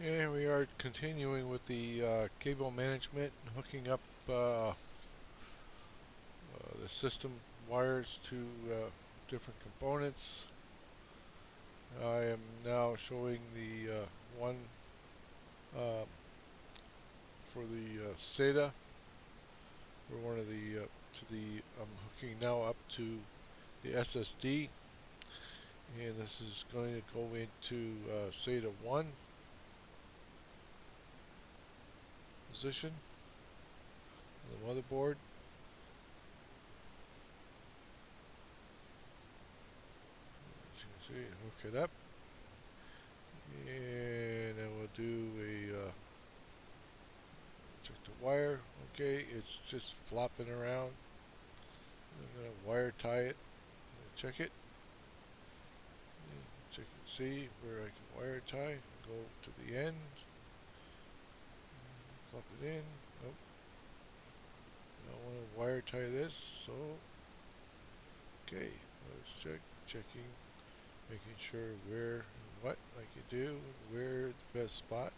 And we are continuing with the cable management and hooking up the system wires to different components. I am now showing the one uh, for the SATA for one of the I'm hooking now up to the SSD, and this is going to go into SATA 1 position on the motherboard. As you can see, hook it up, and then we'll do a check the wire. Okay, it's just flopping around. I'm gonna wire tie it. Check it. Check and see where I can wire tie. Go to the end. Plop it in. Nope. I want to wire tie this. So okay, let's check. Checking, making sure where and what I can do. Where the best spot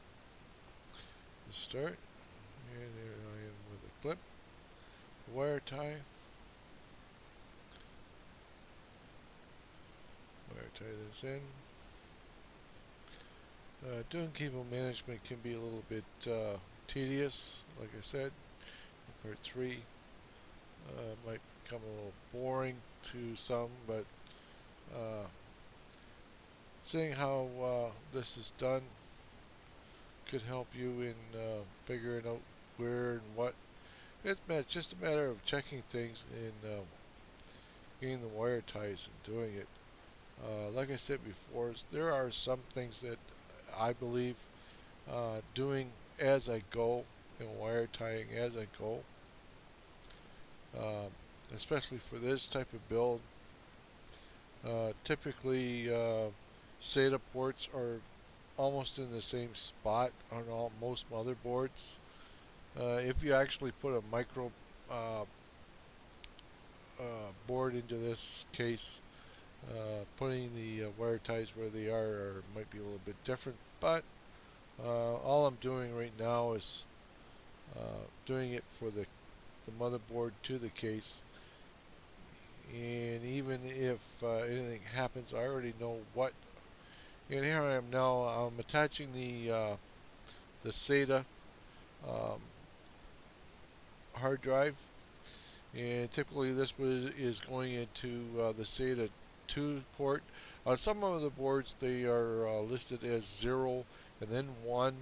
to start. And there I am with a clip. Wire tie. Wire tie this in. Doing cable management can be a little bit tedious, like I said. Part 3 might become a little boring to some, but uh, seeing how this is done could help you in figuring out where and what. It's just a matter of checking things and getting the wire ties and doing it. Like I said before, there are some things that I believe doing as I go and wire tying as I go, um, especially for this type of build. Typically, SATA ports are almost in the same spot on most motherboards. If you actually put a micro uh, board into this case, putting the wire ties where they are might be a little bit different, but all I'm doing right now is doing it for the motherboard to the case. And even if anything happens, I already know what. And here I am now. I'm attaching the SATA um, hard drive, and typically this is going into the SATA 2 port. On some of the boards, they are listed as 0 and then 1,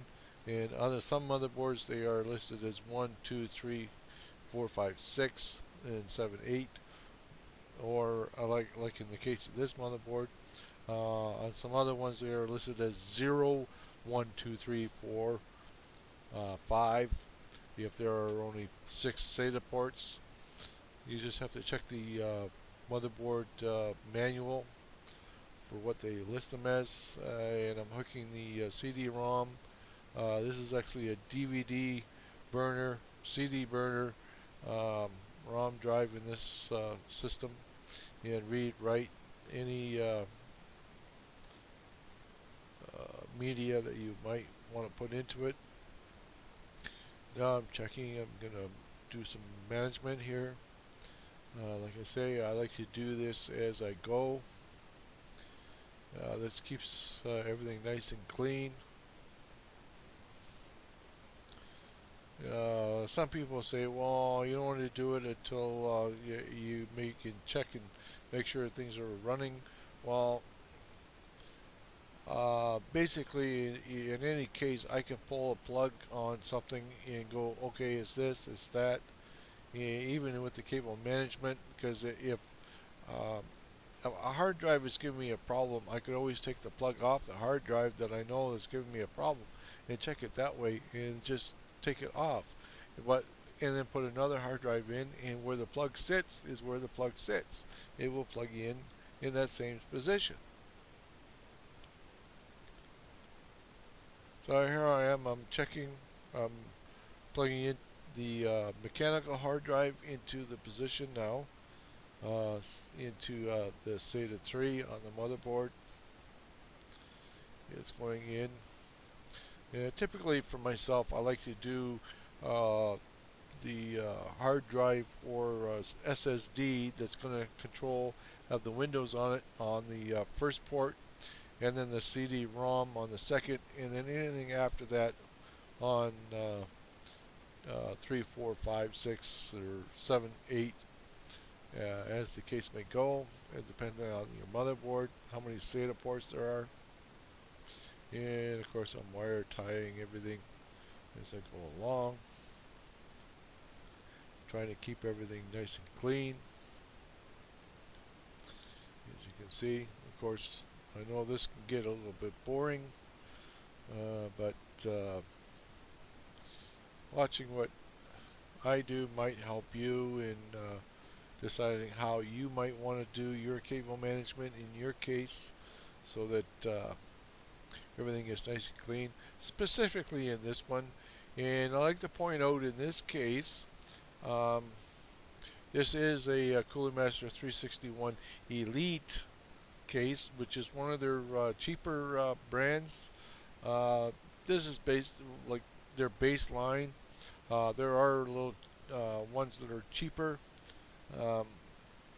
and on some motherboards, they are listed as 1, 2, 3, 4, 5, 6, and 7, 8. Or like in the case of this motherboard, on some other ones, they are listed as 0, 1, 2, 3, 4, 5. If there are only 6 SATA ports, you just have to check the motherboard manual for what they list them as. And I'm hooking the CD-ROM. This is actually a DVD burner, CD burner, um, ROM drive in this system, and read, write any media that you might want to put into it. Now I'm checking. I'm gonna do some management here. Like I say, I like to do this as I go. This keeps everything nice and clean. Some people say, well, you don't want to do it until you make and check and make sure things are running. Well, basically, in any case, I can pull a plug on something and go, okay, it's this, it's that. Even with the cable management, because if um, a hard drive is giving me a problem, I could always take the plug off the hard drive that I know is giving me a problem and check it that way and just take it off. But and then put another hard drive in, and where the plug sits is where the plug sits. It will plug in that same position. So here I am. I'm checking. I'm plugging in the mechanical hard drive into the position now. Into the SATA 3 on the motherboard. It's going in. Typically for myself, I like to do uh, the hard drive or SSD that's going to control have the Windows on it on the first port, and then the CD-ROM on the second, and then anything after that on 3, 4, 5, 6, or 7, 8, as the case may go, depending on your motherboard, how many SATA ports there are, and of course I'm wire tying everything as I go along, trying to keep everything nice and clean. As you can see, of course, I know this can get a little bit boring, but watching what I do might help you in deciding how you might want to do your cable management in your case so that everything is nice and clean, specifically in this one. And I like to point out in this case, um, this is a Coolermaster 361 Elite case, which is one of their cheaper brands. Uh, this is based like their baseline. There are little ones that are cheaper, um,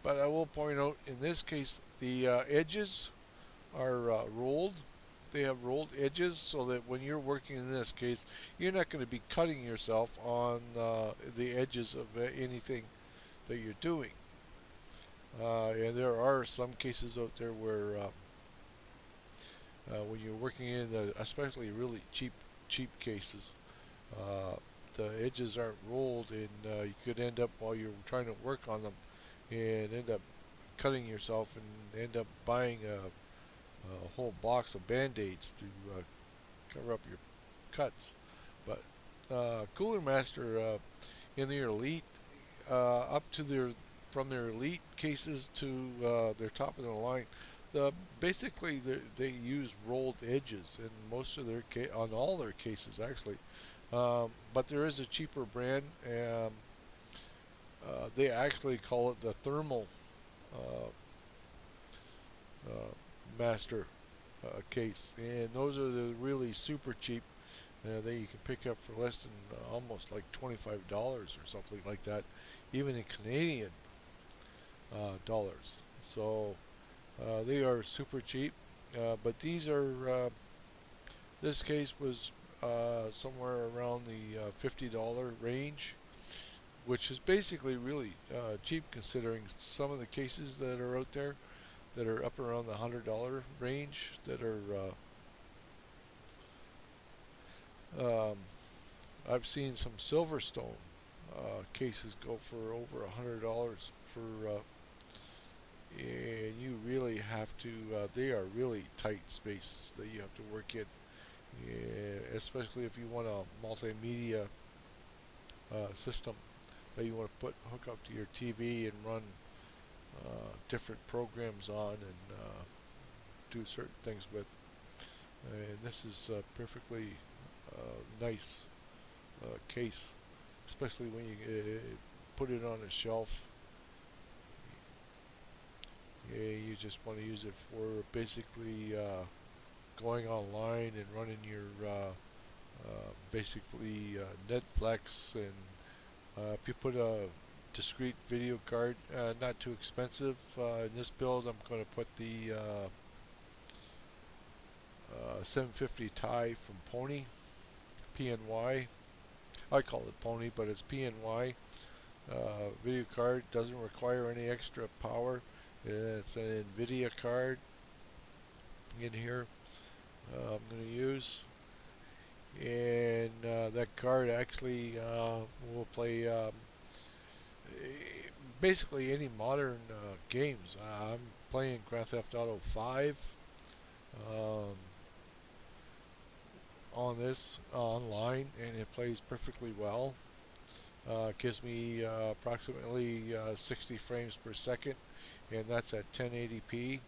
but I will point out in this case the edges are rolled. They have rolled edges so that when you're working in this case, you're not going to be cutting yourself on the edges of anything that you're doing. And there are some cases out there where when you're working in the, especially really cheap cases, uh, the edges aren't rolled, and you could end up while you're trying to work on them and end up cutting yourself and end up buying a whole box of band-aids to cover up your cuts. But Coolermaster in their Elite, up to their from their Elite cases to their top of the line, basically they use rolled edges in most of their on all their cases actually. But there is a cheaper brand. They actually call it the thermal uh, uh, master case, and those are the really super cheap that you can pick up for less than almost like $25 or something like that, even in Canadian dollars. So they are super cheap, but these are this case was somewhere around the $50 range, which is basically really cheap considering some of the cases that are out there that are up around the $100 range that are I've seen some Silverstone cases go for over $100 for and you really have to they are really tight spaces that you have to work in, especially if you want a multimedia system that you want to hook up to your TV and run different programs on and do certain things with. And this is a perfectly nice case, especially when you put it on a shelf. You just want to use it for basically going online and running your basically Netflix, and if you put a discrete video card, not too expensive. In this build, I'm going to put the 750 Ti from Pony, PNY. I call it Pony, but it's PNY. Video card doesn't require any extra power. It's an NVIDIA card in here I'm going to use, and that card actually will play basically any modern games. I'm playing Grand Theft Auto 5 um, on this online, and it plays perfectly well. Gives me approximately 60 frames per second, and that's at 1080p.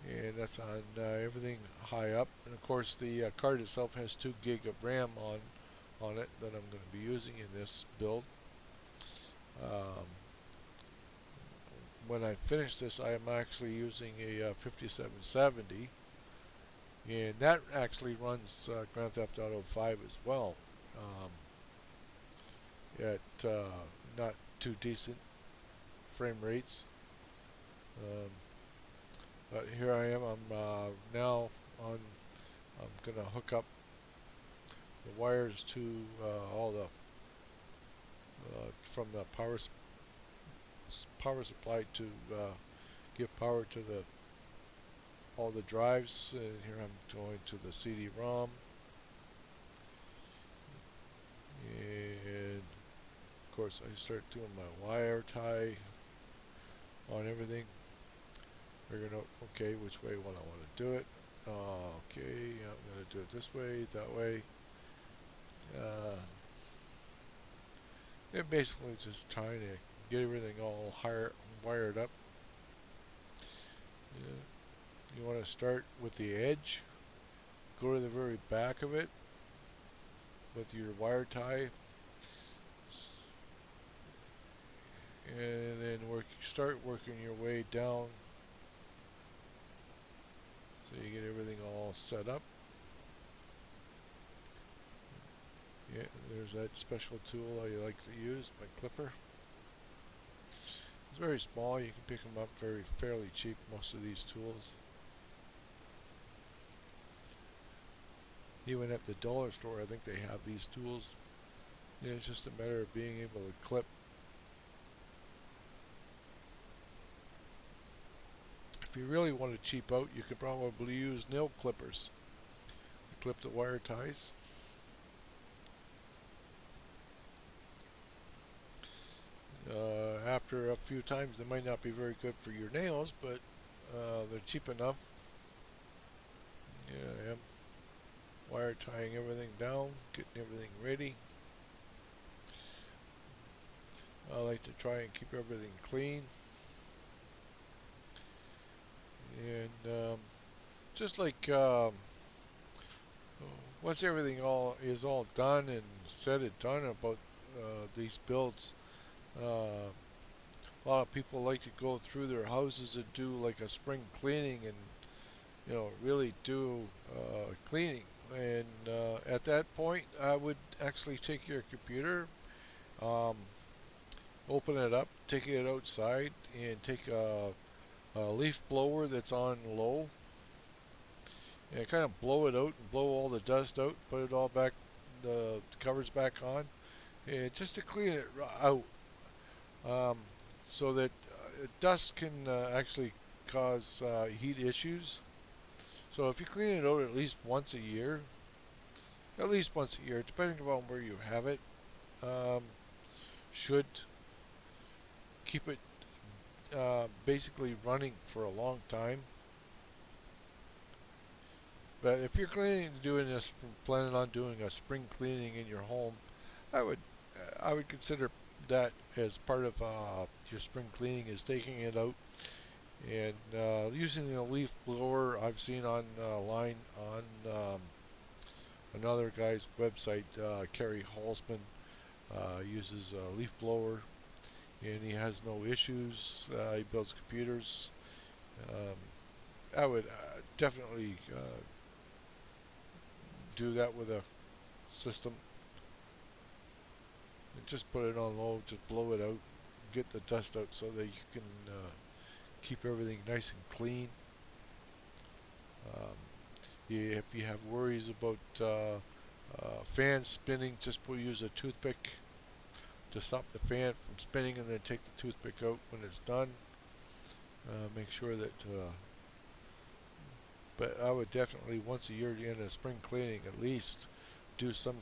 And that's on everything high up. And of course, the card itself has 2 gig of RAM on it that I'm going to be using in this build. Um, when I finish this, I am actually using a 5770, and that actually runs Grand Theft Auto 5 as well, um, at not too decent frame rates. Um, but here I am. I'm now on. I'm gonna hook up the wires to all the from the power supply to give power to the all the drives. And here I'm going to the CD-ROM, and of course I start doing my wire tie on everything. Figuring out okay which way when I want to do it. Okay, I'm going to do it this way, that way. Uh, and basically just trying to get everything all wired up. Yeah. You want to start with the edge, go to the very back of it with your wire tie, and then start working your way down so you get everything all set up. Yeah, there's that special tool I like to use, my clipper. It's very small. You can pick them up fairly cheap, most of these tools. Even at the dollar store, I think they have these tools. Yeah, it's just a matter of being able to clip. If you really want to cheap out, you could probably use nail clippers to clip the wire ties. After a few times, they might not be very good for your nails, but they're cheap enough. Yeah, I am wire tying everything down, getting everything ready. I like to try and keep everything clean. And just like once everything all done and said and done about these builds, a lot of people like to go through their houses and do like a spring cleaning and really do cleaning. And at that point, I would actually take your computer, um, open it up, take it outside, and take a leaf blower that's on low, and kind of blow it out and blow all the dust out, put it all back, the covers back on, and just to clean it out, um, so that dust can actually cause heat issues. So if you clean it out at least once a year, depending upon where you have it, um, should keep it basically running for a long time. But if you're planning on doing a spring cleaning in your home, I would I would consider that as part of your spring cleaning is taking it out and using a leaf blower. I've seen online on another guy's website, Kerry Halsman, uses a leaf blower and he has no issues. He builds computers. Um, I would definitely do that with a system. And just put it on low, just blow it out, get the dust out so that you can keep everything nice and clean. Um, if you have worries about fans spinning, just use a toothpick to stop the fan from spinning, and then take the toothpick out when it's done. Make sure that. But I would definitely once a year in a spring cleaning at least do some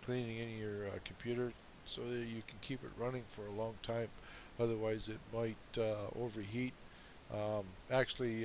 cleaning in your computer so that you can keep it running for a long time. Otherwise, it might overheat. Actually,